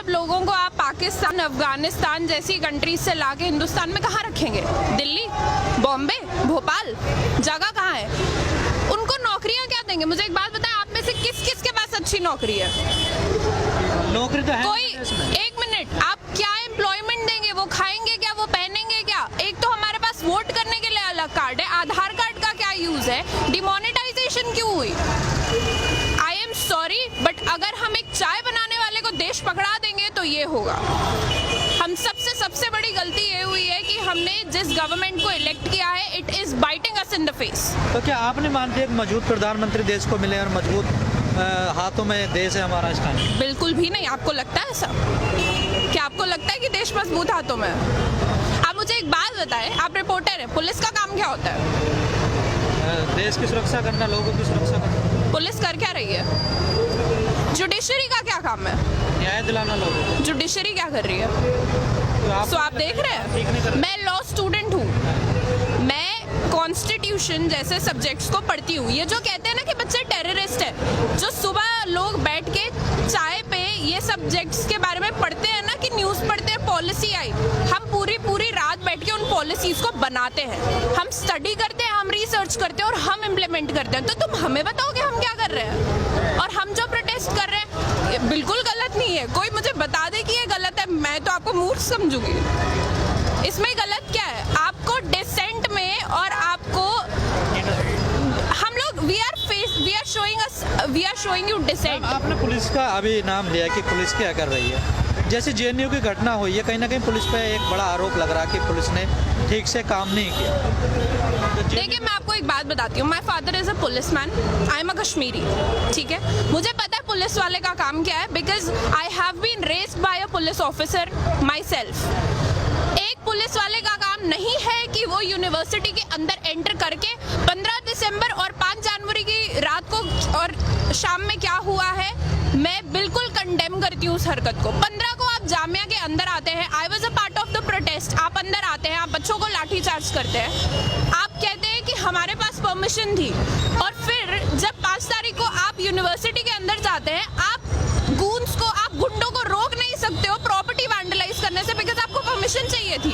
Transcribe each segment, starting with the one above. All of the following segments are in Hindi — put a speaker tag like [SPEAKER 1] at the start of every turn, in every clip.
[SPEAKER 1] सब लोगों को आप पाकिस्तान, अफगानिस्तान जैसी कंट्रीज से लाके हिंदुस्तान में कहाँ रखेंगे? दिल्ली, बॉम्बे, भोपाल, जगह कहाँ है? उनको नौकरियां क्या देंगे? मुझे एक बात बताएं, आप में से किस किस के पास अच्छी नौकरी है?
[SPEAKER 2] नौकरी तो है
[SPEAKER 1] कोई, एक मिनट, आप क्या एम्प्लॉयमेंट देंगे? वो खाएंगे क्या? वो पहनेंगे क्या? एक तो हमारे पास वोट करने के लिए अलग कार्ड है, आधार कार्ड का क्या यूज है? डिमोनेटाइजेशन क्यों हुई? आई एम सॉरी, बट अगर हम एक चाय बनाने वाले को देश पकड़ा देंगे तो ये होगा। हम सबसे बड़ी गलती ये हुई है कि हमने जिस गवर्नमेंट को इलेक्ट किया है, it is biting us in the face.
[SPEAKER 2] तो क्या आपने मानते हैं कि मजबूत प्रधानमंत्री देश को मिले और मजबूत हाथों में देश है हमारा इस टाइम?
[SPEAKER 1] बिल्कुल भी नहीं। आपको लगता है ऐसा? क्या आपको लगता है कि देश मजबूत हाथों में है? आप मुझे एक बात बताएं, आप रिपोर्टर हैं, पुलिस का काम क्या होता है?
[SPEAKER 2] देश की सुरक्षा करना, लोगों की सुरक्षा करना।
[SPEAKER 1] पुलिस कर क्या रही है? जुडिशरी का क्या काम है?
[SPEAKER 2] न्याय दिलाना लोगों को।
[SPEAKER 1] जुडिशरी क्या कर रही है? तो आप देख रहे हैं, मैं लॉ स्टूडेंट हूँ, मैं कॉन्स्टिट्यूशन जैसे सब्जेक्ट्स को पढ़ती हूँ। ये जो कहते हैं ना कि बच्चे टेररिस्ट है, जो सुबह लोग बैठ के चाय पे ये सब्जेक्ट्स के बारे में पढ़ते हैं ना, कि न्यूज़ पढ़ते हैं, पॉलिसी आई, हम पूरी रात बैठ के उन पॉलिसीज को बनाते हैं, हम स्टडी करते हैं, हम रिसर्च करते हैं और हम इम्प्लीमेंट करते हैं। तो तुम हमें बताओगे हम क्या कर रहे हैं? और हम जो प्रोटेस्ट कर रहे हैं ये बिल्कुल गलत नहीं है। कोई मुझे बता दे कि ये गलत है, मैं तो आपको मूर्ख समझूंगी। इसमें गलत क्या है? आपको डिसेंट में और आपको हम लोग we are showing you decent.
[SPEAKER 2] आपने पुलिस का अभी नाम लिया कि पुलिस क्या कर रही है। जैसे जेएनयू की घटना हुई है, कहीं ना कहीं पुलिस पे एक बड़ा आरोप लग रहा है कि पुलिस ने ठीक से काम नहीं किया।
[SPEAKER 1] देखिए, मैं आपको एक बात बताती हूँ, my father is a police man, I am a Kashmiri, ठीक है? मुझे पता है पुलिस वाले का काम क्या है, because I have been raised by a police officer myself. एक पुलिस वाले का काम नहीं है कि वो यूनिवर्सिटी के अंदर एंटर करके 15 दिसंबर और 5 जनवरी की रात को और शाम में क्या हुआ है, मैं बिल्कुल कंडेम करती हूँ उस हरकत को। 15 को आप जामिया के अंदर आते हैं, I was a part of the protest, आप अंदर आते हैं, आप बच्चों को लाठीचार्ज करते हैं, आप कहते हैं कि हमारे पास परमिशन थी, और फिर जब 5 तारीख को आप यूनिवर्सिटी के अंदर जाते हैं, आप गूंस को, आप गुंडों को रोक नहीं सकते हो प्रॉपर्टी वैंडलाइज करने से, बिकॉज आपको परमिशन चाहिए थी।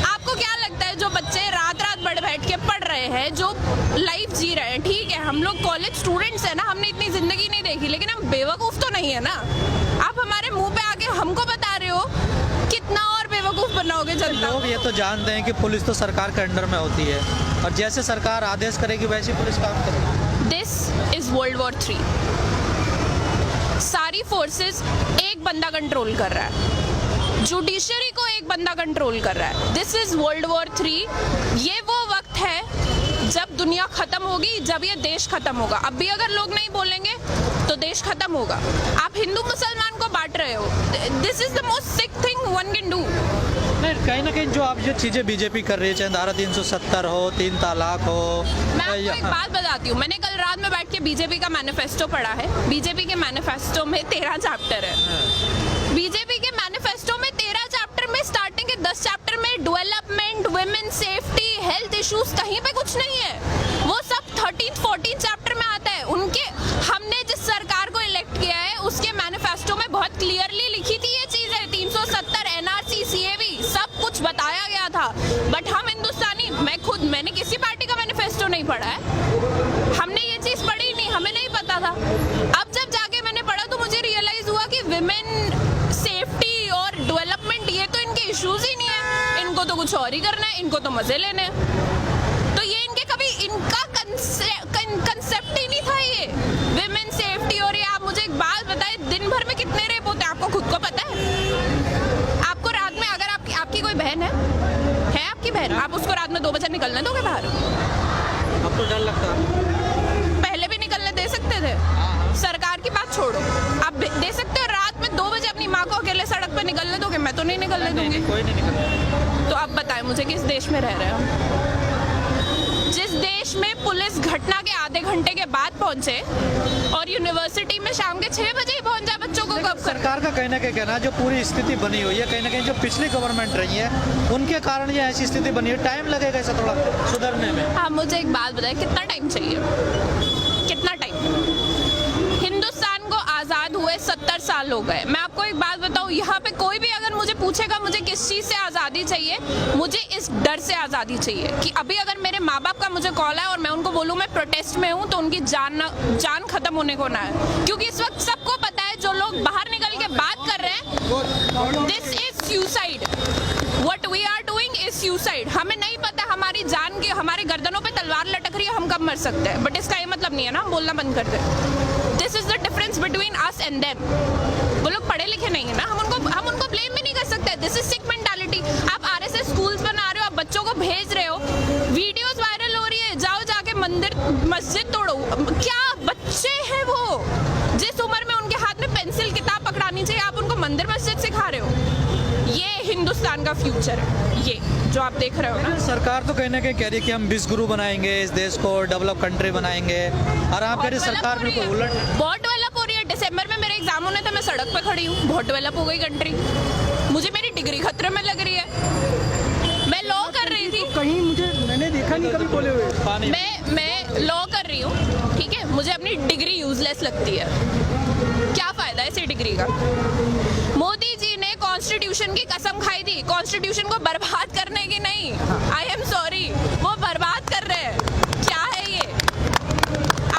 [SPEAKER 1] आपको क्या लगता है, जो बच्चे रात बैठ के पढ़ रहे हैं, जो लाइफ जी रहे हैं, ठीक है, हम लोग कॉलेज स्टूडेंट्स हैं ना, हमने इतनी जिंदगी नहीं देखी, लेकिन हम बेवकूफ तो नहीं है ना। आप हमारे मुंह पे आके हमको बता रहे हो, कितना और बेवकूफ बनाओगे जनता?
[SPEAKER 2] लोग ये तो जानते हैं कि पुलिस तो सरकार के अंडर में होती है, और जैसे सरकार आदेश करेगी वैसी पुलिस काम करेगी।
[SPEAKER 1] This is world war 3। सारी फोर्सेस एक बंदा कंट्रोल कर रहा है, जुडिशरी को एक बंदा कंट्रोल कर रहा है। This is world war 3। ये वो वक्त है जब दुनिया खत्म होगी, जब ये देश खत्म होगा। अब भी अगर लोग नहीं बोलेंगे तो देश खत्म होगा। आप हिंदू मुसलमान को बांट रहे हो। This is the most sick thing one can do.
[SPEAKER 2] नहीं, कहीं ना कहीं जो आप जो चीजें बीजेपी कर रही है, चाहे धारा 370 हो, 3 तलाक हो।
[SPEAKER 1] मैं आपको एक बात बताती हूँ, मैंने कल रात में बैठ के बीजेपी का मैनिफेस्टो पढ़ा है। बीजेपी के मैनिफेस्टो में 13 चैप्टर है। बीजेपी के मैनिफेस्टो में 13 चैप्टर में स्टार्टिंग के 10 चैप्टर में development, women safety, health issues, कहीं पे कुछ नहीं है। वो सब 13-14 चैप्टर में आता है। उनके, हमने जिस सरकार को इलेक्ट किया है उसके मैनिफेस्टो में बहुत क्लियरली लिखी थी ये चीजें, 370, एनआरसी, सीएवी, सब कुछ बताया गया था। बट हम हिंदुस्तानी, मैंने किसी पार्टी का मैनिफेस्टो नहीं पढ़ा है, हमने ये चीज पढ़ी नहीं, हमें नहीं पता था। अब जब जाके मैंने पढ़ा तो मुझे रियलाइज हुआ कि विमेन सेफ्टी और डेवलपमेंट ये तो इनके इश्यूज ही नहीं है, इनको तो कुछ और ही करना है, इनको तो मजे लेने हैं। तो ये इनके कभी इनका कंसेप्ट ही नहीं था ये विमेन सेफ्टी। और ये आप मुझे एक बात बताएं, दिन भर में कितने रेप होते हैं, आपको खुद को पता है? आपको रात में, अगर आपकी कोई बहन है आपकी बहन, आप उसको रात में 2 बजे निकलने दोगे बाहर?
[SPEAKER 2] अब तो डर लगता है।
[SPEAKER 1] पहले भी निकलने दे सकते थे। सरकार की बात छोड़ो, आप दे सकते हो रात में 2 बजे अपनी माँ को अकेले सड़क पे निकलने दोगे? मैं तो नहीं निकलने दूंगी।
[SPEAKER 2] कोई नहीं निकलता।
[SPEAKER 1] तो आप बताएं मुझे, किस देश में रह रहे हैं? जिस देश में पुलिस घटना के आधे घंटे के बाद पहुंचे और यूनिवर्सिटी में शाम के 6 बजे ही पहुंच जाए बच्चों को कब?
[SPEAKER 2] सरकार का कहीं ना कहीं कहना है, जो पूरी स्थिति बनी हुई है, कहीं ना कहीं जो पिछली गवर्नमेंट रही है उनके कारण ये ऐसी स्थिति बनी है। टाइम लगेगा इसे थोड़ा सुधरने में।
[SPEAKER 1] हाँ, मुझे एक बात बताएं, कितना टाइम चाहिए? कितना टाइम? हिंदुस्तान को आजाद हुए 70 साल हो गए। मैं आपको एक बात पूछेगा मुझे किस चीज़ से आज़ादी चाहिए, मुझे इस डर से आज़ादी चाहिए कि अभी अगर मेरे माँ बाप का मुझे कॉल है और मैं उनको बोलूँ मैं प्रोटेस्ट में हूँ, तो उनकी जान खत्म होने को ना है। क्योंकि इस वक्त सबको पता है जो लोग बाहर निकल के बात कर रहे हैं, this is suicide, what we are doing is suicide. हमें नहीं पता हमारी जान की, हमारे गर्दनों पे तलवार लटक रही है, हम कब मर सकते हैं, बट इसका ये मतलब नहीं है ना हम बोलना बंद कर दें। This is the difference between us and them. वो लोग पढ़े लिखे नहीं है ना, हम उनको ब्लेम भी नहीं कर सकते। This is sick mentality. आप आरएसएस स्कूल्स बना रहे हो, आप बच्चों को भेज रहे हो, वीडियोस वायरल हो रही है, जाओ जाके मंदिर मस्जिद तोड़ो। क्या बच्चे हैं वो, जिस उम्र में उनके हाथ में पेंसिल किताब पकड़ानी चाहिए, आप उनको मंदिर मस्जिद सिखा रहे हो। ये हिंदुस्तान का फ्यूचर है, ये जो आप देख रहे हो ना।
[SPEAKER 2] सरकार तो कहीं ना कहीं कह रही है कि हम विश्व गुरु बनाएंगे, इस देश को डेवलप कंट्री बनाएंगे, और आप कह रहे सरकार में को उलट।
[SPEAKER 1] बहुत डेवलप हो रही है। दिसंबर में मेरे एग्जाम होने थे, मैं सड़क पे खड़ी हूँ, बहुत डेवलप हो गई कंट्री। मुझे मेरी डिग्री खतरे में लग रही है। मैं लॉ कर रही थी,
[SPEAKER 3] कहीं मैंने देखा नहीं कभी बोले हुए।
[SPEAKER 1] मैं लॉ कर रही हूँ, ठीक है, मुझे अपनी डिग्री यूजलेस लगती है। क्या फायदा है इसी डिग्री का। मोदी जी ने कॉन्स्टिट्यूशन की कसम खाई थी, कॉन्स्टिट्यूशन को बर्बाद करने की नहीं। आई एम सॉरी, वो बर्बाद कर रहे हैं। क्या है ये,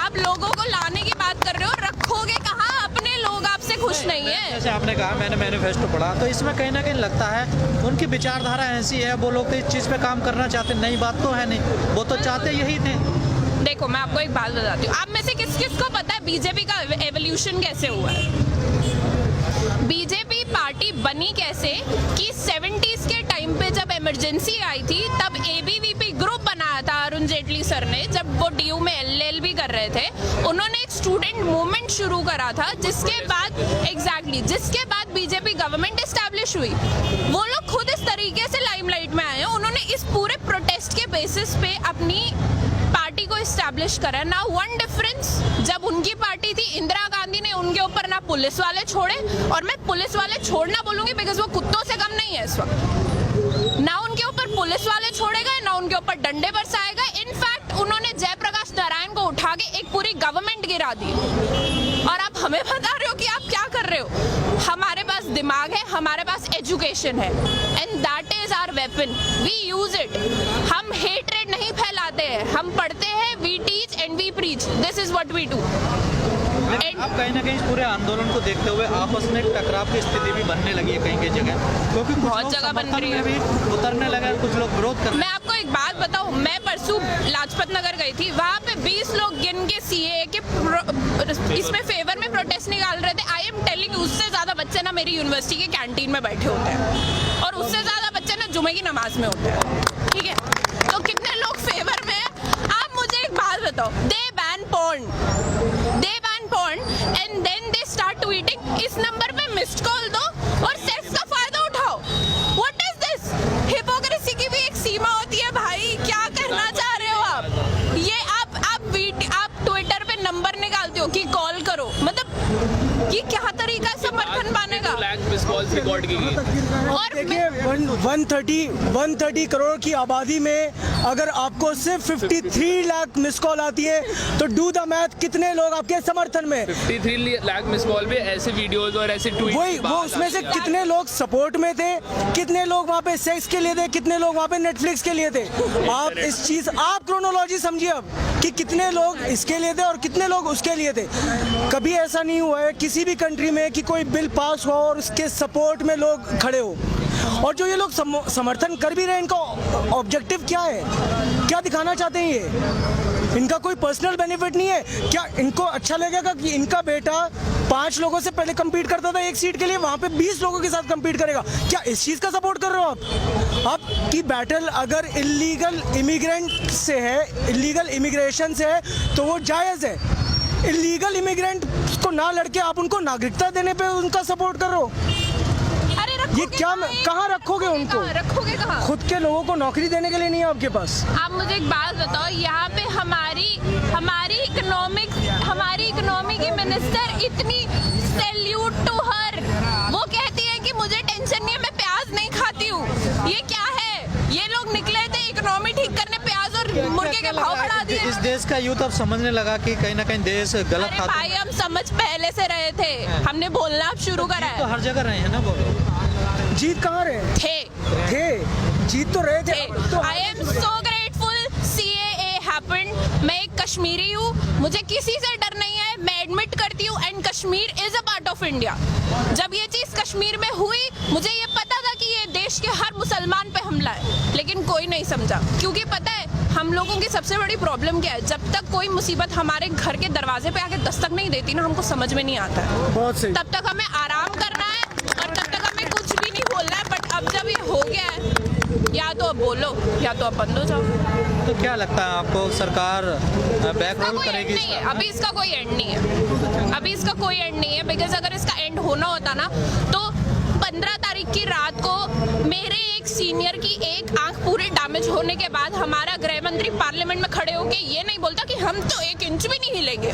[SPEAKER 1] आप लोगों को लाने की बात कर रहे हो, रखोगे कहाँ? अपने लोग आपसे खुश नहीं है।
[SPEAKER 2] जैसे आपने कहा मैंने मैनिफेस्टो पढ़ा, तो इसमें कहीं ना कहीं लगता है उनकी विचारधारा ऐसी है, वो लोग तो इस चीज़ पे काम करना चाहते। नई बात तो है नहीं, वो तो चाहते यही थे।
[SPEAKER 1] देखो मैं आपको एक बात बताती हूँ, आप में से किस किस को पता है बीजेपी का एवोल्यूशन कैसे हुआ है? बीजेपी पार्टी बनी कैसे कि 70s के टाइम पे जब इमरजेंसी आई थी, तब एबीवीपी ग्रुप बनाया था अरुण जेटली सर ने, जब वो डीयू में एलएलबी कर रहे थे। उन्होंने एक स्टूडेंट मूवमेंट शुरू करा था, जिसके बाद बीजेपी गवर्नमेंट एस्टैब्लिश हुई। वो लोग खुद इस तरीके से लाइमलाइट में आए हैं, उन्होंने इस पूरे प्रोटेस्ट के बेसिस पे अपनी पार्टी को एस्टैब्लिश करा। ना वन डिफरेंस, जब उनकी पार्टी थी इंदिरा गांधी ने उनके ऊपर ना पुलिस वाले छोड़े, और मैं पुलिस वाले छोड़ना बोलूंगी बिकॉज वो कुत्तों से कम नहीं है इस वक्त। ना उनके ऊपर पुलिस वाले छोड़े गए, ना उनके ऊपर डंडे बरसाए गए। इनफैक्ट उन्होंने जयप्रकाश नारायण को उठा के एक पूरी गवर्नमेंट गिरा दी। और आप हमें बता रहे हो कि आप क्या कर रहे हो? हमारे पास दिमाग है, हमारे पास एजुकेशन है, and that is our weapon, we use it. हम हेट्रेड नहीं फैलाते हैं, हम पढ़ते हैं, we teach and we preach, this is what we do.
[SPEAKER 2] अब कहीं ना कहीं इस पूरे आंदोलन को देखते हुए आपस में एक टकराव की स्थिति भी बनने लगी है कहीं कहीं जगह, क्योंकि
[SPEAKER 1] बहुत जगह बन रही है,
[SPEAKER 2] भी उतरने लगा, कुछ लोग विरोध कर रहे हैं।
[SPEAKER 1] मैं आपको एक बात बताऊं, मैं परसों लाजपत नगर गई थी, वहाँ पे 20 लोग गिन के सीए के इसमें फेवर में प्रोटेस्ट निकाल रहे थे। आई एम टेलिंग, उससे ज्यादा बच्चे ना मेरी यूनिवर्सिटी के कैंटीन में बैठे होते हैं, और उससे ज्यादा बच्चे ना जुमे की नमाज में होते हैं, ठीक है? तो कितने लोग फेवर में हैं? आप मुझे एक बात बताओ, they ban porn and then they start tweeting, इस नंबर पे मिस्ड कॉल दो और सेक्स का फायदा उठाओ। What is this? हिपोक्रेसी की भी एक सीमा होती है भाई, क्या करना चाह रहे हो आप? ये आप ट्विटर पे नंबर निकालते हो कि कॉल करो, मतलब ये क्या तरीका है समर्थन पाने का?
[SPEAKER 4] रिकॉर्ड की
[SPEAKER 1] और
[SPEAKER 3] देखिए 130 करोड़ की आबादी में अगर आपको सिर्फ 53 लाख मिस कॉल आती है, तो डू द मैथ, कितने लोग आपके समर्थन में?
[SPEAKER 4] 53 लाख मिस कॉल पे ऐसे वीडियोस और ऐसे ट्वीट,
[SPEAKER 3] वो उसमें से कितने लोग सपोर्ट में थे, कितने लोग वहाँ पे सेक्स के लिए थे, कितने लोग वहाँ पे नेटफ्लिक्स के लिए थे? आप क्रोनोलॉजी समझिए अब कि कितने लोग इसके लिए थे और कितने लोग उसके लिए थे। कभी ऐसा नहीं हुआ है किसी भी कंट्री में कि कोई बिल पास हुआ और उसके सपोर्ट में लोग खड़े हो। और जो ये लोग समर्थन कर भी रहे हैं, इनका ऑब्जेक्टिव क्या है? क्या दिखाना चाहते हैं ये? इनका कोई पर्सनल बेनिफिट नहीं है क्या? इनको अच्छा लगेगा कि इनका बेटा 5 लोगों से पहले compete करता था एक सीट के लिए, वहाँ पे 20 लोगों के साथ compete करेगा? क्या इस चीज़ का सपोर्ट कर रहे हो आप? की बैटल अगर इलीगल इमिग्रेंट से है, इलीगल इमिग्रेशन से है, तो वो जायज़ है। इलीगल इमिग्रेंट को ना लड़के आप उनको नागरिकता देने पे उनका सपोर्ट कर रहे हो? ये क्या, कहाँ रखोगे उनको?
[SPEAKER 1] रखोगे कहाँ?
[SPEAKER 3] खुद के लोगों को नौकरी देने के लिए नहीं है आपके पास।
[SPEAKER 1] आप मुझे एक बात बताओ, यहाँ पे हमारी इकोनॉमी की मिनिस्टर इतनी, सैल्यूट टू हर, वो कहती है कि मुझे टेंशन नहीं है, मैं प्याज नहीं खाती हूँ। ये क्या है? ये लोग निकले थे इकोनॉमी ठीक करने, प्याज और मुर्गे के भाव बढ़ा दिए।
[SPEAKER 2] इस देश का यूथ अब समझने लगा कि कहीं ना कहीं देश गलत
[SPEAKER 1] अरे
[SPEAKER 2] हाथों
[SPEAKER 1] भाई हम समझ पहले से रहे थे, हमने बोलना अब शुरू करा है।
[SPEAKER 2] तो हर जगह रहे हैं ना वो।
[SPEAKER 3] जीत कहाँ रहे थे? जीत तो रहे थे तो
[SPEAKER 1] I am so grateful CAA happened. मैं एक कश्मीरी हूँ, मुझे किसी से डर नहीं है, मैं एडमिट करती हूँ, and Kashmir is a part of India. जब ये चीज़ कश्मीर में हुई, मुझे ये पता था कि ये देश के हर मुसलमान पे हमला है, लेकिन कोई नहीं समझा। क्योंकि पता है हम लोगों की सबसे बड़ी प्रॉब्लम क्या है, जब तक कोई मुसीबत हमारे घर के दरवाजे पे आके दस्तक नहीं देती ना, हमको समझ में नहीं आता है।
[SPEAKER 3] बहुत सही।
[SPEAKER 1] तब तक हमें आराम करना है और तब तक हमें कुछ भी नहीं बोलना है। बट अब जब ये हो गया है, या तो अब बोलो या तो अब बंद हो जाओ।
[SPEAKER 2] तो क्या लगता है आपको, सरकार बैक
[SPEAKER 1] इसका
[SPEAKER 2] रोल
[SPEAKER 1] कोई एंड
[SPEAKER 2] करेगी?
[SPEAKER 1] नहीं है, अभी इसका कोई एंड नहीं है, अभी इसका कोई एंड नहीं है। बिकॉज अगर इसका एंड होना होता ना, तो 15 तारीख की रात को मेरे एक सीनियर की एक आंख पूरी डैमेज होने के बाद हमारा गृह मंत्री पार्लियामेंट में खड़े होके ये नहीं बोलता कि हम तो 1 इंच भी नहीं हिलेंगे।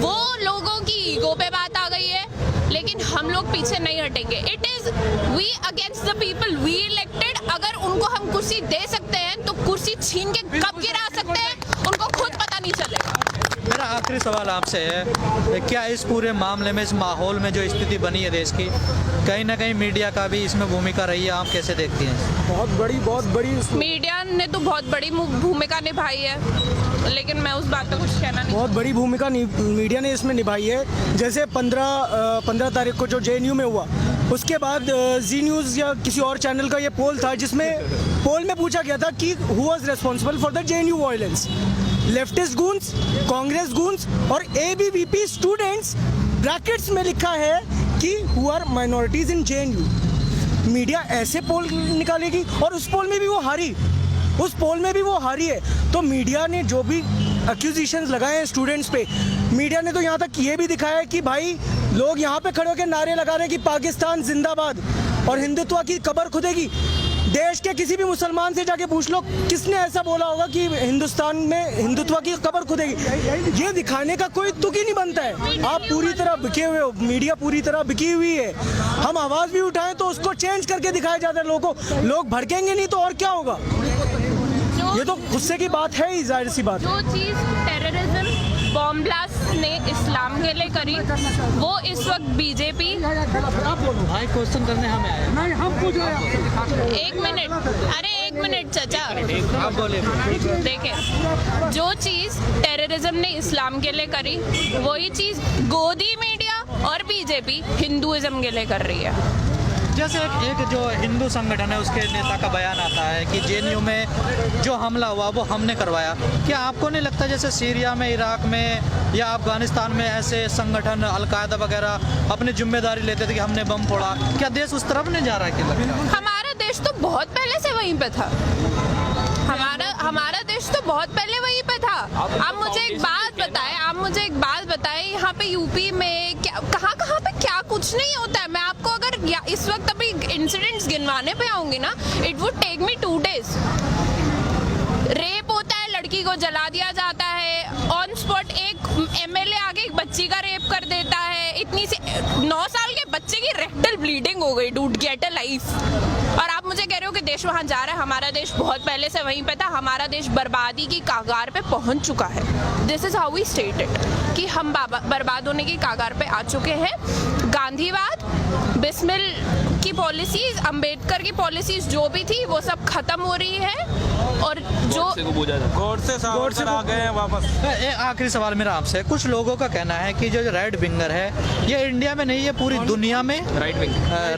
[SPEAKER 1] वो लोगों की ईगो पे बात आ गई है, लेकिन हम लोग पीछे नहीं हटेंगे। It is we against the people we elected. अगर उनको हम कुर्सी दे सकते हैं तो कुर्सी छीन के कब गिरा सकते हैं उनको खुद पता नहीं चलेगा।
[SPEAKER 2] मेरा आखिरी सवाल आपसे है, क्या इस पूरे मामले में, इस माहौल में जो स्थिति बनी है देश की, कहीं ना कहीं मीडिया का भी इसमें भूमिका रही है? आप कैसे देखती हैं?
[SPEAKER 3] बहुत बड़ी
[SPEAKER 1] मीडिया ने तो बहुत बड़ी भूमिका निभाई है, लेकिन मैं उस बात पे कुछ कहना नहीं।
[SPEAKER 3] बहुत बड़ी भूमिका मीडिया ने इसमें निभाई है। जैसे 15 तारीख को जो JNU में हुआ, उसके बाद जी न्यूज़ या किसी और चैनल का ये पोल था, जिसमें पोल में पूछा गया था कि who was responsible for the JNU violence, leftist goons, Congress goons और ABVP स्टूडेंट्स। ब्रैकेट्स में लिखा है कि who are minorities in JNU। Media ऐसे पोल निकालेगी, और उस पोल में भी वो हारी, उस पोल में भी वो हारी है। तो मीडिया ने जो भी एक्यूजिशंस लगाए हैं स्टूडेंट्स पे, मीडिया ने तो यहाँ तक ये भी दिखाया है कि भाई लोग यहाँ पे खड़े होकर नारे लगा रहे हैं कि पाकिस्तान जिंदाबाद और हिंदुत्व की कब्र खुदेगी। देश के किसी भी मुसलमान से जाके पूछ लो, किसने ऐसा बोला होगा कि हिंदुस्तान में हिंदुत्व की कब्र खुदेगी। ये दिखाने का कोई तुक ही नहीं बनता है। आप पूरी तरह बिके हुए हो, मीडिया पूरी तरह बिकी हुई है। हम आवाज़ भी उठाएं तो उसको चेंज करके दिखाया जाता है लोगों को। लोग भड़केंगे नहीं तो और क्या होगा? ये तो गुस्से की बात है ही, जाहिर सी बात।
[SPEAKER 1] जो चीज़ टेररिज्म, बॉम्ब ब्लास्ट ने इस्लाम के लिए करी, वो इस वक्त बीजेपी।
[SPEAKER 2] भाई क्वेश्चन करने हमें आए।
[SPEAKER 3] नहीं, हम पूछ रहे हैं।
[SPEAKER 1] 1 मिनट, अरे 1 मिनट चाचा,
[SPEAKER 2] आप बोले।
[SPEAKER 1] देखें, जो चीज़ टेररिज्म ने इस्लाम के लिए करी, वही चीज़ गोदी मीडिया और बीजेपी हिंदुइज्म के लिए कर रही है।
[SPEAKER 2] जैसे एक जो हिंदू संगठन है उसके नेता का बयान आता है कि JNU में जो हमला हुआ वो हमने करवाया। क्या आपको नहीं लगता जैसे सीरिया में, इराक में या अफगानिस्तान में ऐसे संगठन, अलकायदा वगैरह अपनी जिम्मेदारी लेते थे कि हमने बम फोड़ा? क्या देश उस तरफ नहीं जा रहा है? कि लगता है
[SPEAKER 1] हमारा देश तो बहुत पहले से वहीं पे था। हमारा देश तो बहुत पहले वहीं पे था। आप मुझे एक बात बताएं, यहाँ पे यूपी में क्या, कहाँ पे क्या कुछ नहीं होता है। मैं आपको अगर इस वक्त अभी इंसिडेंट्स गिनवाने पे आऊंगी ना, it would take me 2 days। Rape होता है, लड़की को जला दिया जाता है ऑन स्पॉट। एक MLA आगे एक बच्ची का रेप कर देता है। इतनी सी 9 साल के बच्चे की रेक्टल ब्लीडिंग हो गई। Dude get a life. और आप मुझे कह रहे हो कि देश वहां जा रहा है। हमारा देश बहुत पहले से वहीं पे था। हमारा देश बर्बादी की कागार पे पहुंच चुका है। This is how we stated कि हम बर्बाद होने की कागार पे आ चुके हैं। गांधीवाद, बिस्मिल की पॉलिसीज, अंबेडकर की पॉलिसीज जो भी थी वो सब खत्म हो रही है। और जो
[SPEAKER 5] गौर से आ गए हैं वापस।
[SPEAKER 2] आखिरी सवाल मेरा आपसे, कुछ लोगों का कहना है कि जो रेड विंगर है ये इंडिया में नहीं है, पूरी दुनिया में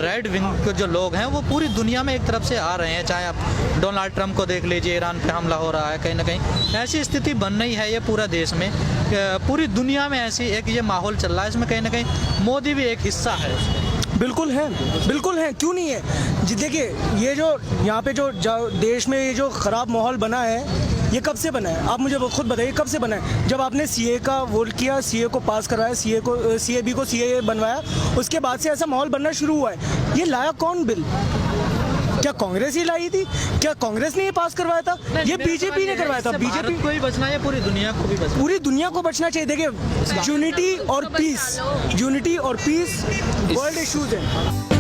[SPEAKER 2] रेड विंग जो लोग हैं वो पूरी दुनिया में एक तरफ से आ रहे हैं। चाहे आप डोनाल्ड ट्रंप को देख लीजिए, ईरान पे हमला हो रहा है, कहीं ना कहीं ऐसी स्थिति बन रही है ये पूरा देश में, पूरी दुनिया में ऐसी एक ये माहौल चल रहा है। इसमें कहीं ना कहीं मोदी भी एक हिस्सा है।
[SPEAKER 3] बिल्कुल है, क्यों नहीं है जी। देखिए, ये जो यहाँ पे जो देश में ये जो ख़राब माहौल बना है, ये कब से बना है? आप मुझे खुद बताइए, कब से बना है? जब आपने CA का वोट किया, CA को पास करवाया, CAB को CA बनवाया, उसके बाद से ऐसा माहौल बनना शुरू हुआ है। ये लाया कौन बिल? क्या कांग्रेस ही लाई थी? क्या कांग्रेस ने ये पास करवाया था? ये बीजेपी ने करवाया था। बीजेपी
[SPEAKER 2] को ही बचना है, पूरी दुनिया को भी बचना,
[SPEAKER 3] पूरी दुनिया को बचना चाहिए। देखिए, यूनिटी और पीस वर्ल्ड इश्यूज है।